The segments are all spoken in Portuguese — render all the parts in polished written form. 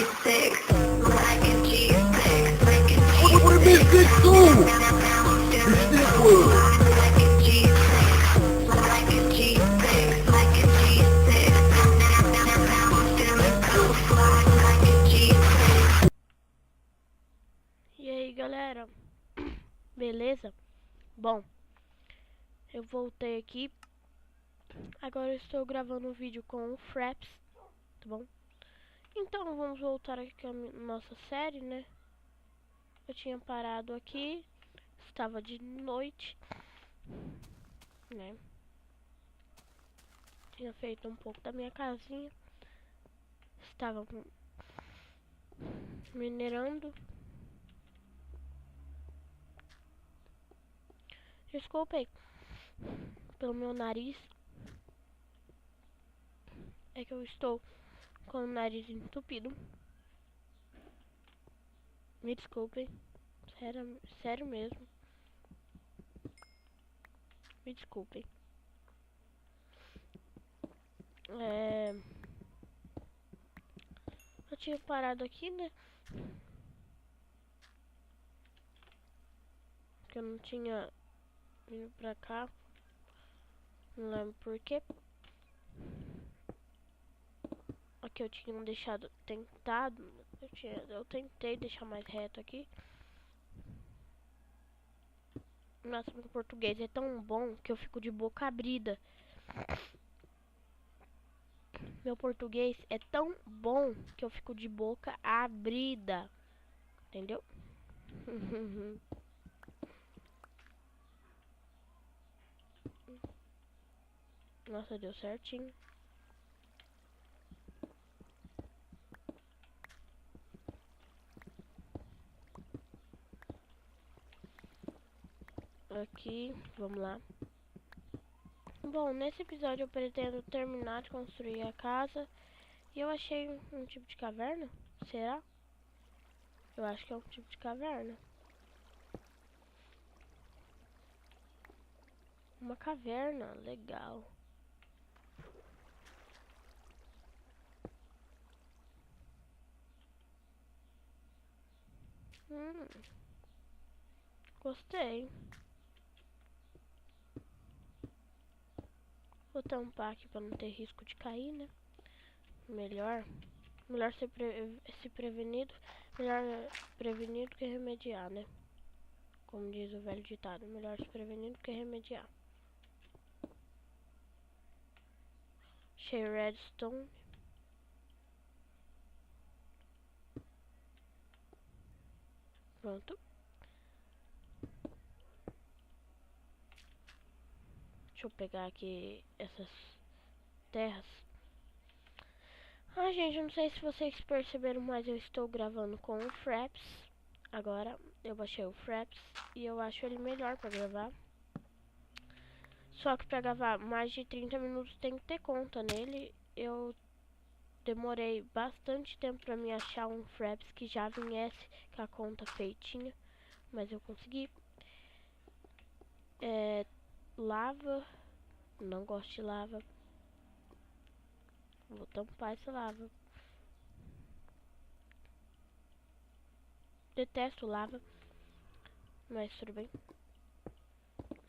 What a big too! E aí galera, beleza? Bom, eu voltei aqui. Agora eu estou gravando um vídeo com o Fraps, tá bom? Então vamos voltar aqui com a nossa série, né? Eu tinha parado aqui, estava de noite, né? Tinha feito um pouco da minha casinha, estava minerando. Desculpem pelo meu nariz, é que eu estou com o nariz entupido. Me desculpem, sério mesmo. Me desculpem. Eu tinha parado aqui, né? Que eu não tinha vindo pra cá. Não lembro porquê. Aqui eu tinha deixado tentado. Eu tentei deixar mais reto aqui. Nossa, meu português é tão bom que eu fico de boca abrida. Meu português é tão bom que eu fico de boca abrida. Entendeu? Nossa, deu certinho. Aqui, vamos lá. Bom, nesse episódio eu pretendo terminar de construir a casa. E eu achei um tipo de caverna. Será? Eu acho que é um tipo de caverna. Uma caverna, legal. Gostei. Vou tampar aqui para não ter risco de cair, né? Melhor se prevenido. Melhor prevenido que remediar, né? Como diz o velho ditado, melhor se prevenir do que remediar. Achei redstone. Pronto. Deixa eu pegar aqui essas terras. Ah, gente, eu não sei se vocês perceberam, mas eu estou gravando com o Fraps. Agora eu baixei o Fraps e eu acho ele melhor para gravar. Só que para gravar mais de 30 minutos tem que ter conta nele. Eu demorei bastante tempo para me achar um Fraps que já viesse com a conta feitinha, mas eu consegui. Lava, não gosto de lava. Vou tampar essa lava. Detesto lava, mas tudo bem.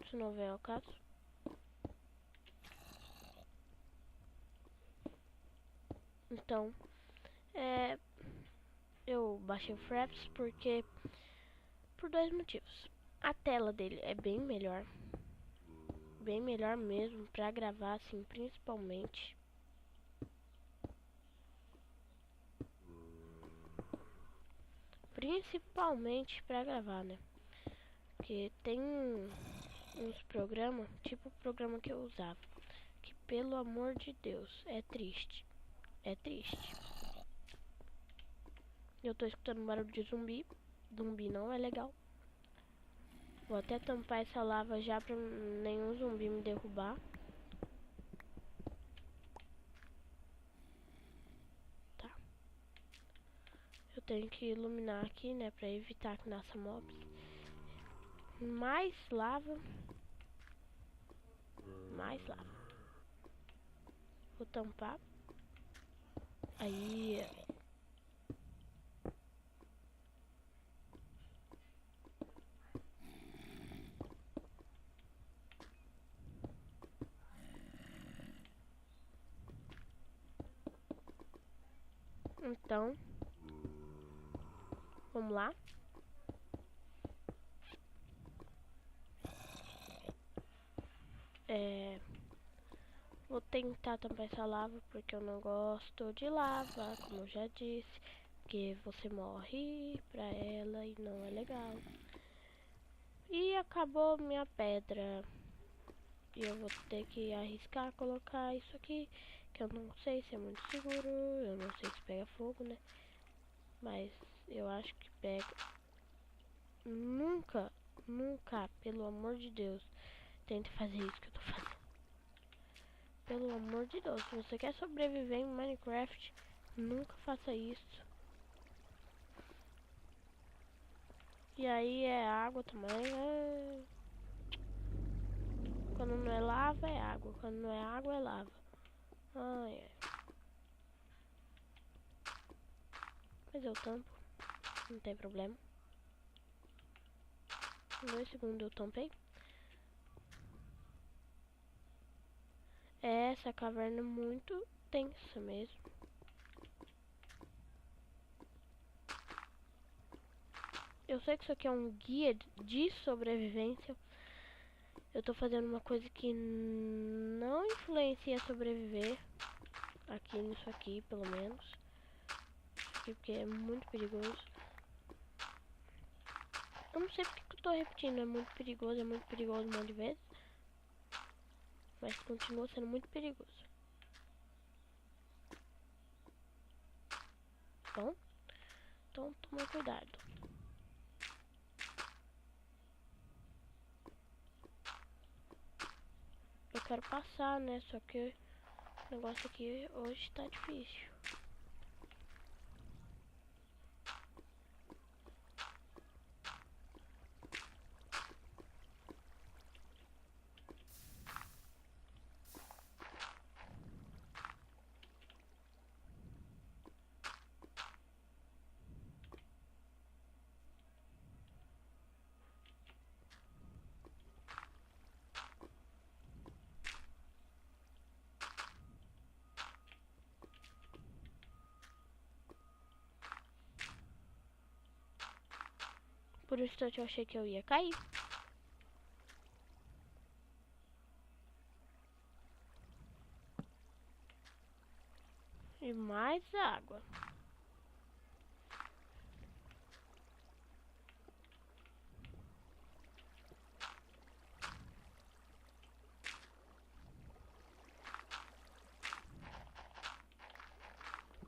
Se não vier ao caso. Então, eu baixei o Fraps porque por dois motivos. A tela dele é bem melhor mesmo pra gravar assim, principalmente. Principalmente pra gravar, né? Porque tem uns programas, tipo o programa que eu usava, que pelo amor de Deus, é triste. É triste. Eu tô escutando barulho de zumbi. Zumbi não é legal. Vou até tampar essa lava já pra nenhum zumbi me derrubar. Tá. Eu tenho que iluminar aqui, né, pra evitar que nasça mobs. Mais lava. Mais lava. Vou tampar. Aí. Então, vamos lá. Vou tentar tampar essa lava porque eu não gosto de lava, como eu já disse. Porque você morre pra ela e não é legal. E acabou minha pedra. E eu vou ter que arriscar colocar isso aqui. Que eu não sei se é muito seguro. Eu não sei se pega fogo, né? Mas eu acho que pega. Nunca, nunca, pelo amor de Deus, tente fazer isso que eu tô fazendo. Pelo amor de Deus, se você quer sobreviver em Minecraft, nunca faça isso. E aí é água também. Quando não é lava é água. Quando não é água é lava. Ai, ai. Mas eu tampo. Não tem problema. Em 2 segundos eu tampei. Essa caverna é muito tensa mesmo. Eu sei que isso aqui é um guia de sobrevivência. Eu tô fazendo uma coisa que não influencia sobreviver. Aqui nisso aqui, pelo menos. Isso aqui porque é muito perigoso. Eu não sei porque que eu tô repetindo. É muito perigoso um monte de vezes. Mas continua sendo muito perigoso. Bom, então toma cuidado. Eu quero passar, né? Só que o negócio aqui hoje tá difícil. Por um instante eu achei que eu ia cair. E mais água.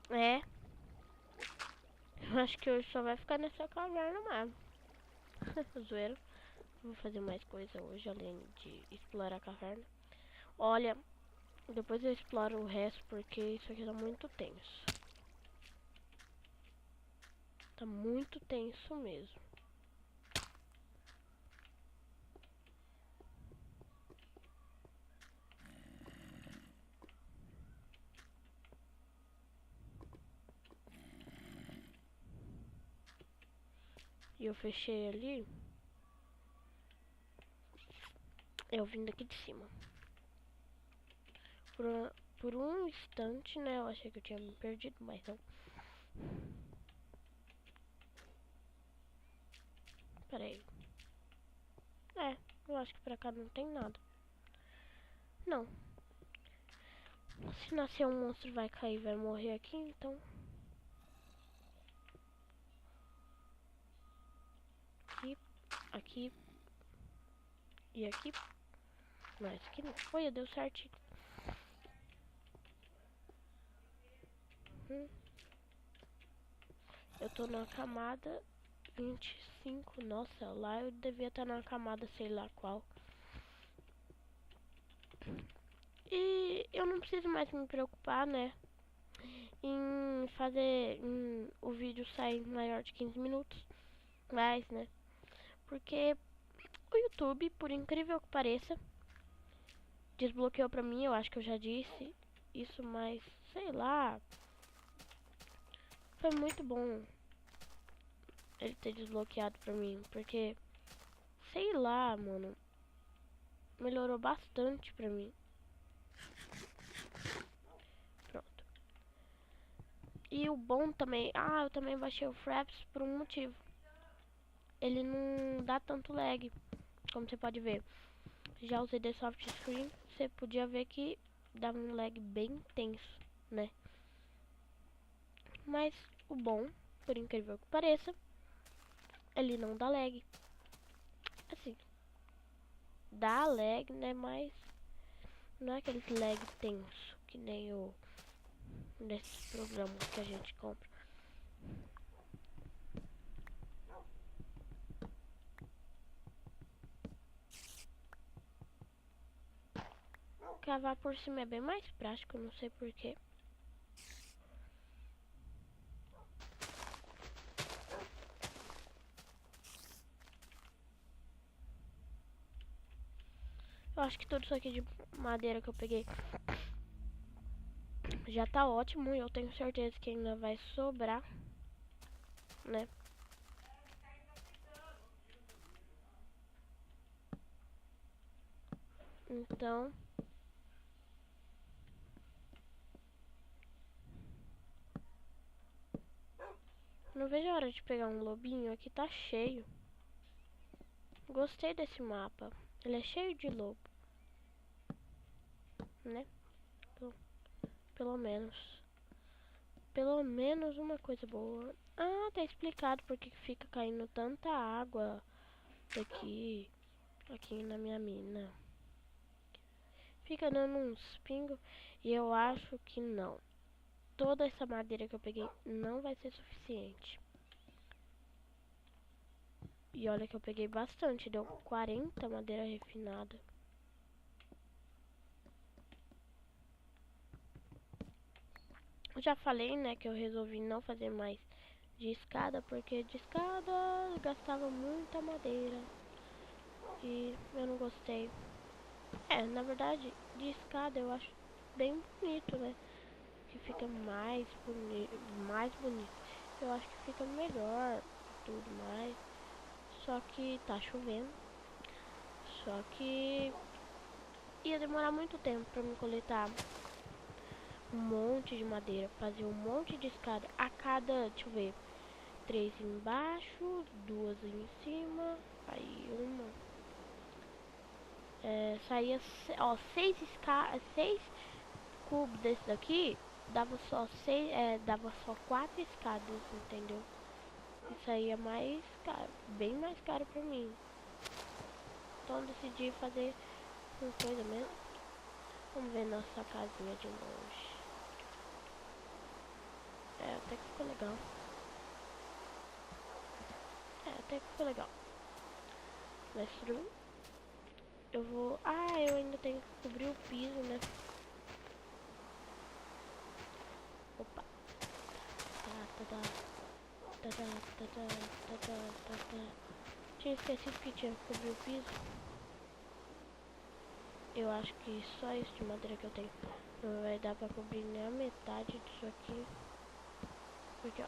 É. Eu acho que hoje só vai ficar nessa caverna mesmo. Zoeira. Vou fazer mais coisa hoje, além de explorar a caverna. Olha, depois eu exploro o resto, porque isso aqui tá muito tenso. Tá muito tenso mesmo. E eu fechei ali. Eu vim daqui de cima. Por um instante, né? Eu achei que eu tinha me perdido, mas não. Pera aí. É, eu acho que pra cá não tem nada. Não. Se nascer um monstro vai cair, vai morrer aqui, então. Aqui, aqui e aqui. Mas aqui não. Olha, deu certinho. Eu tô na camada 25. Nossa, lá eu devia estar na camada sei lá qual. E eu não preciso mais me preocupar, né? Em fazer o vídeo sair maior de 15 minutos. Mais, né? Porque o YouTube, por incrível que pareça, desbloqueou pra mim. Eu acho que eu já disse isso, mas sei lá. Foi muito bom ele ter desbloqueado pra mim. Porque, sei lá, mano. Melhorou bastante pra mim. Pronto. E o bom também... Ah, eu também baixei o Fraps por um motivo. Ele não dá tanto lag, como você pode ver. Já usei The Soft Screen, você podia ver que dava um lag bem intenso, né? Mas o bom, por incrível que pareça, ele não dá lag. Assim, dá lag, né? Mas não é aquele lag tenso, que nem o desses programas que a gente compra. Cavar por cima é bem mais prático, não sei porquê. Eu acho que tudo isso aqui de madeira que eu peguei já tá ótimo. E eu tenho certeza que ainda vai sobrar, né? Então... Não vejo a hora de pegar um lobinho. Aqui tá cheio. Gostei desse mapa. Ele é cheio de lobo, né? Pelo menos. Pelo menos uma coisa boa. Ah, tá explicado porque que fica caindo tanta água daqui, aqui na minha mina. Fica dando uns pingos e eu acho que não. Toda essa madeira que eu peguei não vai ser suficiente. E olha que eu peguei bastante, deu 40 madeira refinada. Eu já falei, né, que eu resolvi não fazer mais de escada, porque de escada gastava muita madeira e eu não gostei. Na verdade, de escada eu acho bem bonito, né? Que fica mais bonito. Eu acho que fica melhor tudo mais. Só que tá chovendo. Só que ia demorar muito tempo pra me coletar um monte de madeira, fazer um monte de escada a cada, deixa eu ver, 3 embaixo, 2 em cima, aí uma. Saía, ó, 6 cubos desse daqui, dava só 4 escadas, entendeu? Isso aí é mais caro, bem mais caro pra mim. Então eu decidi fazer uma coisa mesmo. Vamos ver nossa casinha de longe. Até que ficou legal. Até que ficou legal. Mas tudo bem. Eu vou... Ah, eu ainda tenho que cobrir o piso, né? Opa. Tinha esquecido que tinha que cobrir o piso. Eu acho que só isso de madeira que eu tenho não vai dar pra cobrir nem a metade disso aqui. Porque, ó,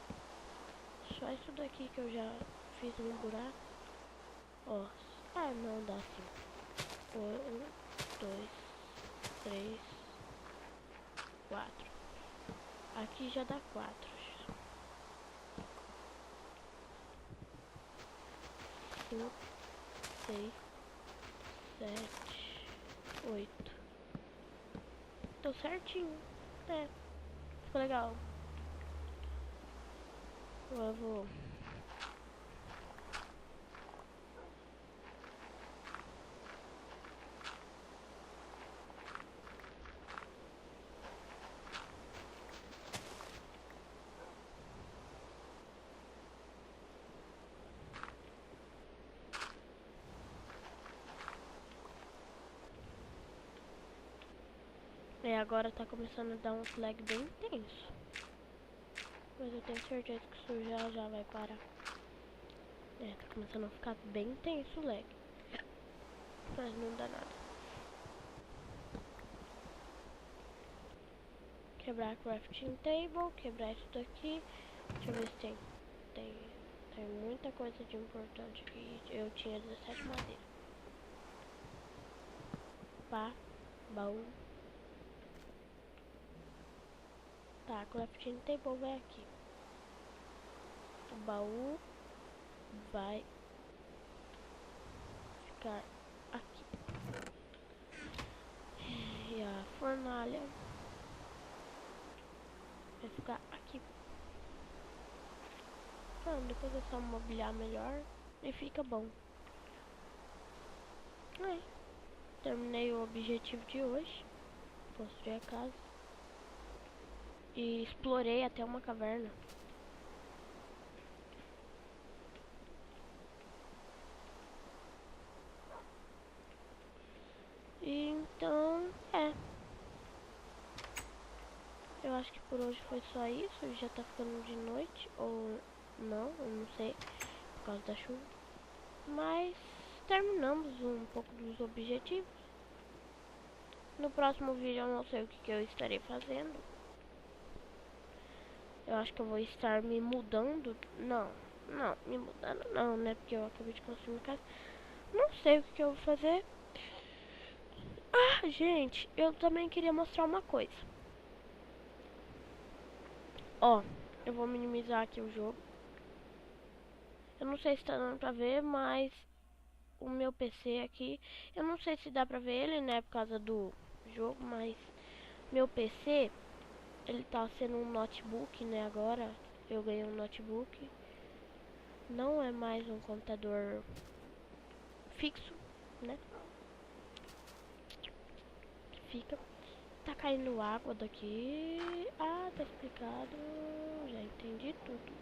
só isso daqui que eu já fiz um buraco. Ó, não dá assim. 1, 2, 3, 4. Aqui já dá 4. 5, 6, 7, 8. Tô certinho. Ficou legal. Eu vou... agora tá começando a dar um lag bem intenso. Mas eu tenho certeza que isso já vai parar. Tá começando a ficar bem intenso o lag. Mas não dá nada. Quebrar a crafting table, quebrar isso daqui. Deixa eu ver se tem muita coisa de importante aqui. Eu tinha 17 madeira. Pá, baú. Tá, crafting table vai aqui. O baú vai ficar aqui. E a fornalha vai ficar aqui. Pronto, depois é só mobiliar melhor e fica bom. Terminei o objetivo de hoje. Construir a casa. E explorei até uma caverna. E então, eu acho que por hoje foi só isso. Já tá ficando de noite. Ou não, eu não sei. Por causa da chuva. Mas terminamos um pouco dos objetivos. No próximo vídeo eu não sei o que eu estarei fazendo. Eu acho que eu vou estar me mudando. Não, me mudando não, né? Porque eu acabei de construir uma casa. Não sei o que eu vou fazer. Ah, gente, eu também queria mostrar uma coisa. Ó, eu vou minimizar aqui o jogo. Eu não sei se tá dando pra ver, mas o meu PC aqui, eu não sei se dá pra ver ele, né, por causa do jogo, mas meu PC, ele tá sendo um notebook, né, agora. Eu ganhei um notebook. Não é mais um computador fixo, né? Fica. Tá caindo água daqui. Ah, tá explicado. Já entendi tudo.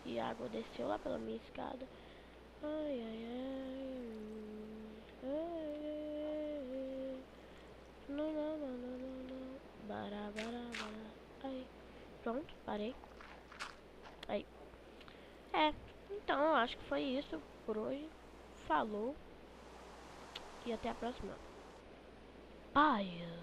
E a água desceu lá pela minha escada. Ai, ai, ai. Ai, ai, ai. Não, não, não, não, não, não. Bará, bará, bará. Ai. Pronto, parei. Aí. Então eu acho que foi isso por hoje. Falou. E até a próxima. Paz.